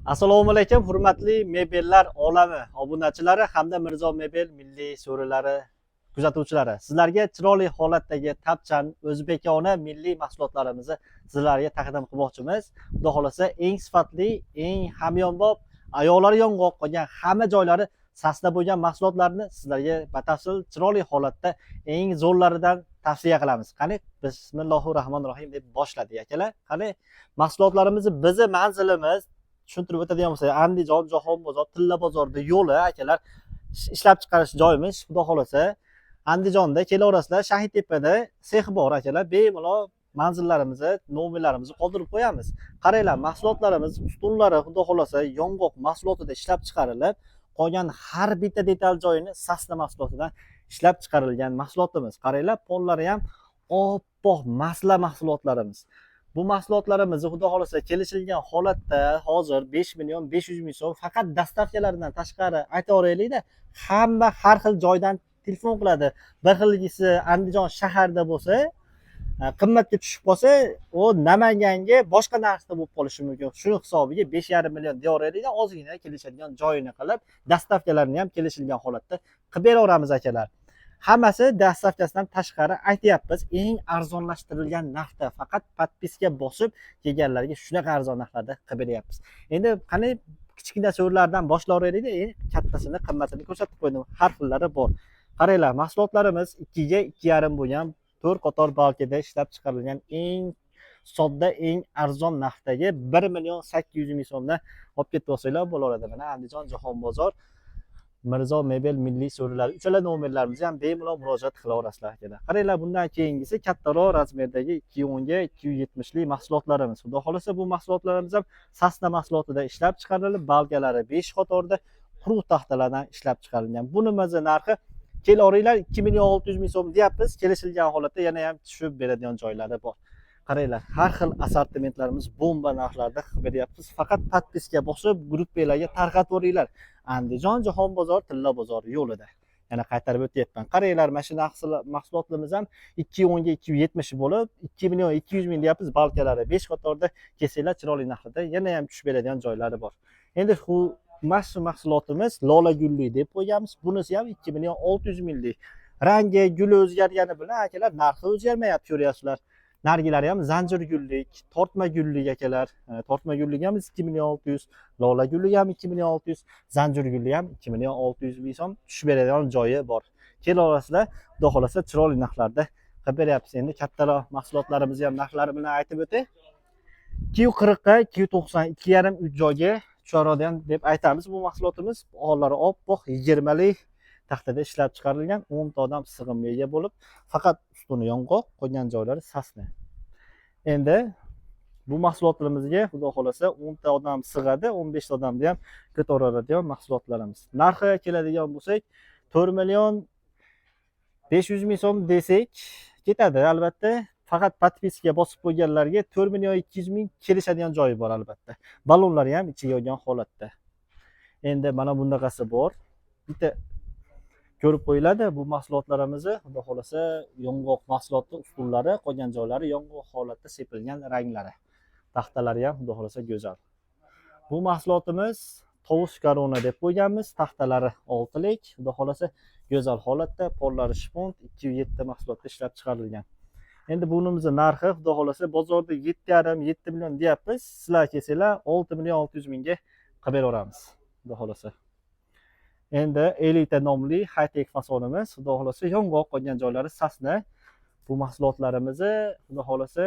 Assalomu alaykum, hurmatli mebellar olami obunachilari hamda Mirzo Mebel milliy so'rilari kuzatuvchilari. Sizlarga chiroyli holatdagi tapchan o'zbekona milliy mahsulotlarimizni sizlarga taqdim qilmoqchimiz. Xudo xolasa eng sifatli, eng hamyonbop, ayollari yong'oq qolgan hamma joylari sasda bo'lgan mahsulotlarni sizlarga batafsil chiroyli holatda eng zo'rlaridan tavsiya qilamiz. Qani bismillahirrohmanirrohim deb boshladik akalar. Qani mahsulotlarimizni bizni manzilimiz tushuntirib o'tadigan bo'lsak, Andijon, Jahon bozor, Tilla bozorda yo'li akalar ishlab chiqarish joyimiz. Xudo xolasa Andijonda kelaverasizlar, Shahidtepada sex bor akalar. Bemalol manzillarimizni, nomerlarimizni qoldirib qo'yamiz. Qaranglar, mahsulotlarimiz ustunlari xudo xolasa yong'oq mahsulotida ishlab chiqarilib, qolgan har bitta detal joyini sasna mahsulotidan ishlab chiqarilgan mahsulotimiz. Qaranglar, pollari ham oppoq masla mahsulotlarimiz. Bu mahsulotlarimizni xudo xolasa kelishilgan holatda hozir 5 million 500 ming so'm faqat dastavkalaridan tashqari aytaveraylik-da, hamma har xil joydan telefon qiladi. Bir xilgisi Andijon shaharda bo'lsa, qimmatga tushib qolsa, u Namanganga boshqa narxda bo'lib qolishi mumkin. Shuni hisobiga 5,5 million deyaveraylik-da, ozgina kelishadigan joyini qilib, dastavkalarini ham kelishilgan holatda qilib beraveramiz akalar. Hammasi dastavkasidan tashqari aytyapmiz, eng arzonlashtirilgan narxda, faqat podpiska bosib kelganlarga shunaqa arzon narxlarda qilib beryapmiz. Endi qani kichkina so'rlardan boshlayveraylik-da, eng kattasini qimmatini ko'rsatib qo'ydim. Har xillari bor. Qaranglar, mahsulotlarimiz 2 ga 2,5 bo'lgan 4 qator balkada ishlab chiqarilgan eng sodda, eng arzon narxdagi 1 million 800 ming so'mdan olib ketib olsanglar bo'laveradi. Mana Andijon Jahon bozor Mirzo Mebel milliy so'rilari uchala nomerlarimizni ham bemalol murojaat qilaverasizlar akalar. Qaranglar, bundan keyingisi kattaroq razmerdagi 210 ga 270 lik mahsulotlarimiz. Xudo xolasa bu mahsulotlarimiz ham sasna mahsulotida ishlab chiqarilib, balkalari 5 qatorda quruq taxtalardan ishlab chiqarilgan. Bunimizni narxi kelaveringlar 2 million 600 ming so'm deyapmiz. Kelishilgan holatda yana ham tushib beradigan joylari bor. Qaranglar, har xil assortimentlarimiz bomba narxlarda qilib beryapmiz. Faqat podpiska bosib, gruppalarga tarqatib yuringlar. Andijon Jahon bozor, Tilla bozor yo'lida. Yana qaytarib o'tyapman. Qaranglar, mana shu mahsulotlarimiz ham 210 ga 270 bo'lib, 2 million 200 ming deyapmiz. Balkalari 5 qatorda kelsanglar chiroyli narxda yana ham tushib beradigan joylari bor. Endi bu mahsulotimiz Lola gulli deb qo'yganmiz. Bunisi ham 2 million 600 minglik. Rangi, guli o'zgargani bilan akalar narxi o'zgarmayapti, ko'ryapsizlar. Nargilari ham zanjir gullik, tortma gullik akalar. Tortma gullik ham 2 million 600, Lola gullik ham 2 million 600, zanjir gullik ham 2 million 600 ming so'm tushib beradigan joyi bor. Kelaverasizlar, xudo xolasa chiroyli narxlarda qilib beryapmiz. Endi kattaroq mahsulotlarimizni ham narxlari bilan aytib o'tay. 240 ga 290, 2,5 3 joyga tushadigan deb aytamiz. Bu mahsulotimiz ollari oppoq 20 lik taxtada ishlab chiqarilgan, 10 ta odam sig'imga ega bo'lib, faqat ustuni yong'oq, qolgan joylari sasna. Endi bu mahsulotlarimizga xudo xolasa 10 ta odam sig'adi, 15 ta odamni ham ko'taradigan mahsulotlarimiz. Narxiga keladigan bo'lsak, 4 million 500 ming so'm desak ketadi albatta. Faqat podpiska bosib qo'yganlarga 4 million 200 ming kelishadigan joyi bor albatta. Ballonlari ham ichiga olgan holatda. Endi mana bundaqasi bor. Bitta ko'rib qo'yiladi bu mahsulotlarimizni. Xudo xolasa yong'oq mahsuloti ustunlari, qolgan joylari yong'oq holatda sepilgan ranglari. Taxtalari ham xudo xolasa go'zal. Bu mahsulotimiz tovus korona deb qo'yganmiz. Taxtalari 6 lik, xudo xolasa go'zal holatda, pollari shpont 207 mahsulotda ishlab chiqarilgan. Endi bunimizning narxi xudo xolasa bozorda 7,5 million deyapmiz. Sizlar kelsanglar 6 million 600 mingga qilib beraveramiz. Xudo xolasa. Endi Elita nomli high-tech fasonimiz, xudo xolasa yong'oq, qolgan joylari sasna. Bu mahsulotlarimizni xudo xolasa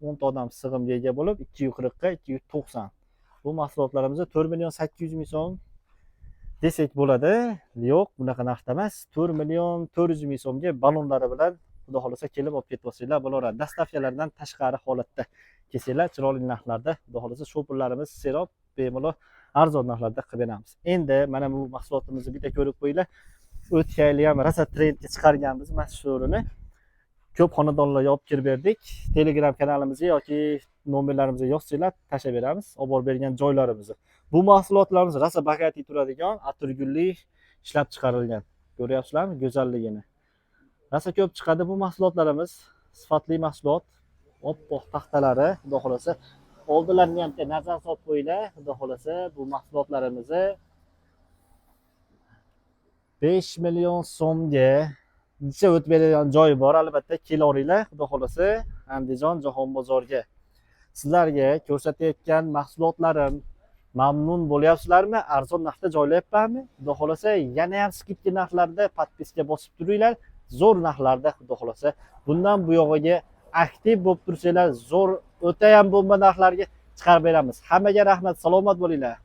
10 ta odam sig'imga ega bo'lib 240 ga 290. Bu mahsulotlarimizni 4 million 800 ming so'm desak bo'ladi. Yo'q, bunaqa narxda emas. 4 million 400 ming so'mga ballonlari bilan xudo xolasa kelib olib ketib olsanglar bo'laveradi. Dastavkalardan tashqari holatda kelsanglar chiroyli narxlarda, xudo xolasa shopurlarimiz serob bemalol arzon narxlarda qilib beramiz. Endi mana bu mahsulotimizni bitta ko'rib qo'yinglar. O'tgan yili ham rosa trendga chiqarganmiz mashhurini. Ko'p xonadonlarga olib kirib berdik. Telegram kanalimizga yoki nomerlarimizga yozsanglar tashlab beramiz, olib borib bergan joylarimizni. Bu mahsulotlarimiz rosa bag'atli turadigan, atirgulli ishlab chiqarilgan. Ko'ryapsizlarmi go'zalligini? Rosa ko'p chiqadi bu mahsulotlarimiz. Sifatli mahsulot, oppoq taxtalari, xudo xolasa oldilarini ham nazar solib qo'yinglar. Xudo xolasa bu mahsulotlarimizni 5 million so'mga necha o'tib beradigan joyi bor, albatta kelaveringlar. Xudo xolasa Andijon Jahon bozoriga. Sizlarga ko'rsatayotgan mahsulotlarim mamnun bo'lyapsizlarmi? Arzon narxda joylayapmanmi? Xudo xolasa yana ham skidka narxlarda podpiska bosib turinglar. Zo'r narxlarda xudo xolasa. Bundan bu yog'iga aktiv bo'lib tursanglar, zo'r o'ta ham bomba narxlarga chiqarib beramiz. Hammaga rahmat, salomat bo'linglar.